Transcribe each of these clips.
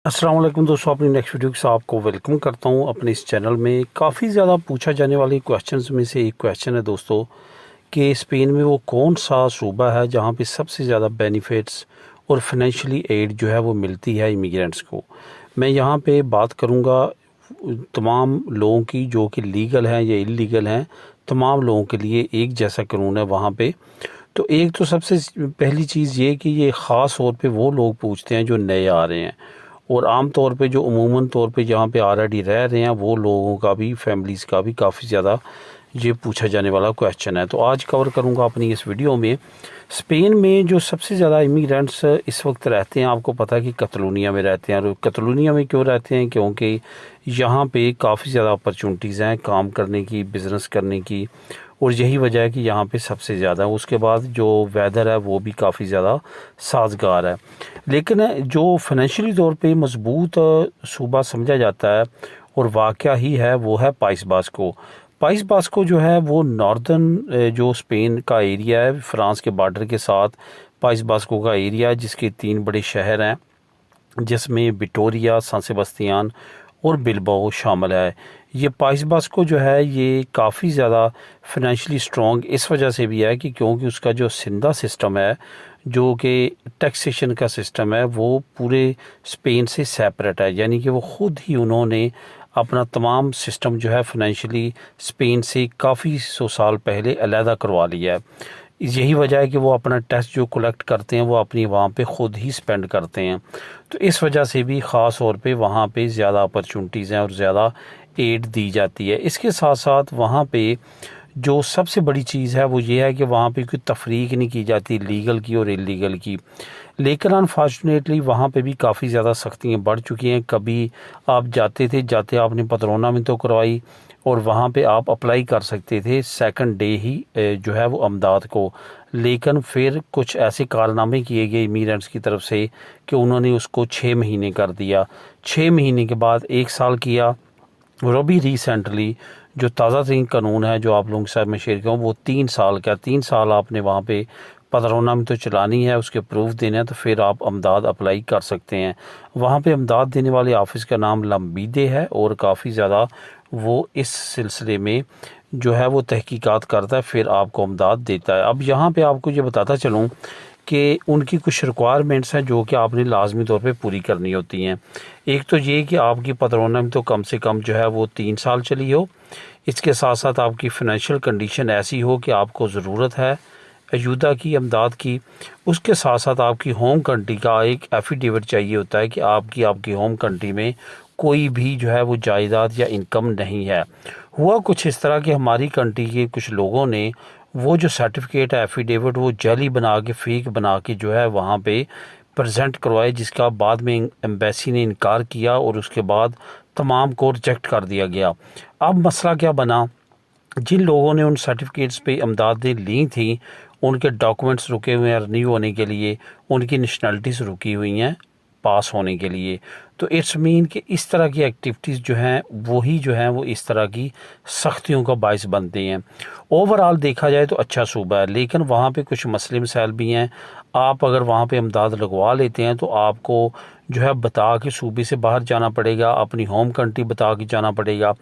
अस्सलाम वालेकुम दोस्तों, अपनी नेक्स्ट वीडियो के साथ आपको वेलकम करता हूं अपने इस चैनल में। काफ़ी ज़्यादा पूछा जाने वाले क्वेश्चंस में से एक क्वेश्चन है दोस्तों कि स्पेन में वो कौन सा सूबा है जहां पे सबसे ज़्यादा बेनिफिट्स और फाइनेंशियली एड जो है वो मिलती है इमिग्रेंट्स को। मैं यहां पे बात करूंगा तमाम लोगों की जो कि लीगल हैं या इलीगल हैं, तमाम लोगों के लिए एक जैसा कानून है वहाँ पे। तो एक तो सबसे पहली चीज़ ये कि ये ख़ास तौर पे वो लोग पूछते हैं जो नए आ रहे हैं, और आम तौर पे जो अमूमन तौर पे जहाँ पे ऑलरेडी रह रहे हैं वो लोगों का भी, फैमिलीज़ का भी काफ़ी ज़्यादा ये पूछा जाने वाला क्वेश्चन है। तो आज कवर करूँगा अपनी इस वीडियो में स्पेन में जो सबसे ज़्यादा इमिग्रेंट्स इस वक्त रहते हैं। आपको पता है कि कतलोनिया में रहते हैं, और कतलोनिया में क्यों रहते हैं? क्योंकि यहाँ पे काफ़ी ज़्यादा अपॉर्चुनिटीज़ हैं काम करने की, बिज़नेस करने की, और यही वजह है कि यहाँ पे सबसे ज़्यादा। उसके बाद जो वेदर है वो भी काफ़ी ज़्यादा साजगार है। लेकिन जो फाइनेंशियली तौर पे मजबूत सूबा समझा जाता है और वाक़या ही है वो है पाइस बास्को। पाइस बास्को जो है वो नॉर्दर्न जो स्पेन का एरिया है, फ्रांस के बॉर्डर के साथ पाइस बास्को का एरिया है, जिसके 3 बड़े शहर हैं जिसमें विटोरिया, सान सेबास्टियान और बिलबाओ शामिल है। ये पाइस बास्को जो है ये काफ़ी ज़्यादा फाइनेंशियली स्ट्रॉन्ग इस वजह से भी है कि क्योंकि उसका जो सिंधा सिस्टम है, जो कि टैक्सेशन का सिस्टम है, वो पूरे स्पेन से सेपरेट है। यानी कि वो ख़ुद ही उन्होंने अपना तमाम सिस्टम जो है फाइनेंशियली स्पेन से काफ़ी 100 साल पहले अलहदा करवा लिया है। यही वजह है कि वो अपना टैक्स जो कलेक्ट करते हैं वो अपनी वहाँ पे ख़ुद ही स्पेंड करते हैं। तो इस वजह से भी ख़ास तौर पे वहाँ पे ज़्यादा अपॉर्चुनिटीज़ हैं और ज़्यादा एड दी जाती है। इसके साथ साथ वहाँ पे जो सबसे बड़ी चीज़ है वो ये है कि वहाँ पे कोई तफरीक नहीं की जाती लीगल की और इलीगल की। लेकिन अनफॉर्चुनेटली वहाँ पे भी काफ़ी ज़्यादा सख्तियाँ बढ़ चुकी हैं। कभी आप जाते आपने पतरोना में तो करवाई, और वहाँ पे आप अप्लाई कर सकते थे सेकंड डे ही जो है वो अमदाद को। लेकिन फिर कुछ ऐसे कारनामे किए गए इमिग्रेंट्स की तरफ से कि उन्होंने उसको 6 महीने कर दिया। 6 महीने के बाद 1 साल किया, और अभी रिसेंटली जो ताज़ा तरीन कानून है जो आप लोगों के साथ मैं शेयर करूँ वो 3 साल का। 3 साल आपने वहाँ पे पदरोना में तो चलानी है, उसके प्रूफ देने हैं, तो फिर आप अमदाद अप्लाई कर सकते हैं। वहाँ पे अमदाद देने वाले ऑफिस का नाम लम्बीदे है, और काफ़ी ज़्यादा वो इस सिलसिले में जो है वो तहकीकात करता है, फिर आपको अमदाद देता है। अब यहाँ पे आपको ये बताता चलूँ कि उनकी कुछ रिक्वायरमेंट्स हैं जो कि आपने लाजमी तौर पे पूरी करनी होती हैं। एक तो ये कि आपकी पदरोना में तो कम से कम जो है वो 3 साल चली हो। इसके साथ साथ आपकी फ़ाइनेंशियल कंडीशन ऐसी हो कि आपको ज़रूरत है अयूदा की, अमदाद की। उसके साथ साथ आपकी होम कंट्री का एक एफिडेविट चाहिए होता है कि आपकी होम कंट्री में कोई भी जो है वो जायदाद या इनकम नहीं है। हुआ कुछ इस तरह कि हमारी कंट्री के कुछ लोगों ने वो जो सर्टिफिकेट है, एफिडेविट, वो जाली बना के, फेक बना के जो है वहाँ पे प्रेजेंट करवाए, जिसका बाद में एम्बेसी ने इनकार किया और उसके बाद तमाम को रिजेक्ट कर दिया गया। अब मसला क्या बना, जिन लोगों ने उन सर्टिफिकेट्स पे अमदादें ली थी उनके डॉक्यूमेंट्स रुके हुए हैं रिन्यू होने के लिए, उनकी नेशनलिटीज़ रुकी हुई हैं पास होने के लिए। तो इट्स मीन कि इस तरह की एक्टिविटीज़ जो हैं वही जो हैं वो इस तरह की सख्तियों का बायस बनते हैं। ओवरऑल देखा जाए तो अच्छा सूबा है, लेकिन वहाँ पे कुछ मसले मसाइल भी हैं। आप अगर वहाँ पे अमदाद लगवा लेते हैं तो आपको जो है बता के सूबे से बाहर जाना पड़ेगा, अपनी होम कंट्री बता के जाना पड़ेगा।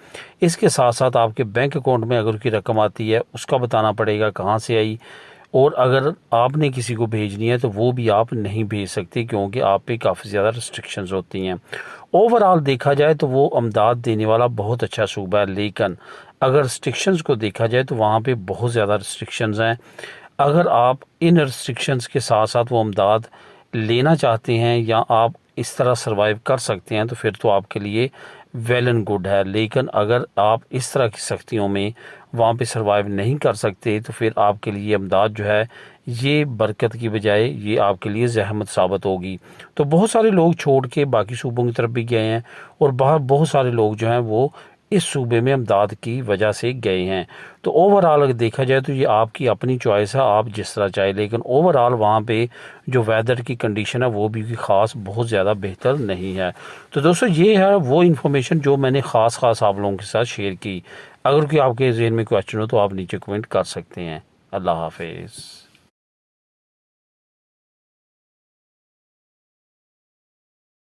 इसके साथ साथ आपके बैंक अकाउंट में अगर उसकी रकम आती है उसका बताना पड़ेगा कहाँ से आई, और अगर आपने किसी को भेजनी है तो वो भी आप नहीं भेज सकते क्योंकि आप पे काफ़ी ज़्यादा रिस्ट्रिक्शंस होती हैं। ओवरऑल देखा जाए तो वो अमदाद देने वाला बहुत अच्छा सूबा है, लेकिन अगर रिस्ट्रिक्शंस को देखा जाए तो वहाँ पे बहुत ज़्यादा रिस्ट्रिक्शंस हैं। अगर आप इन रिस्ट्रिक्शंस के साथ साथ वो अमदाद लेना चाहते हैं या आप इस तरह सर्वाइव कर सकते हैं तो फिर तो आपके लिए वेल एंड गुड है। लेकिन अगर आप इस तरह की सख्तियों में वहाँ पे सर्वाइव नहीं कर सकते तो फिर आपके लिए अमदाद जो है ये बरकत की बजाय ये आपके लिए ज़हमत साबित होगी। तो बहुत सारे लोग छोड़ के बाकी सूबों की तरफ भी गए हैं, और बाहर बहुत सारे लोग जो हैं वो इस सूबे में अमदाद की वजह से गए हैं। तो ओवरऑल अगर देखा जाए तो ये आपकी अपनी चॉइस है, आप जिस तरह चाहे। लेकिन ओवरऑल वहाँ पे जो वेदर की कंडीशन है वो भी ख़ास बहुत ज़्यादा बेहतर नहीं है। तो दोस्तों ये है वो इन्फॉर्मेशन जो मैंने ख़ास आप लोगों के साथ शेयर की। अगर कोई आपके ज़हन में क्वेश्चन हो तो आप नीचे कमेंट कर सकते हैं। अल्लाह हाफिज़।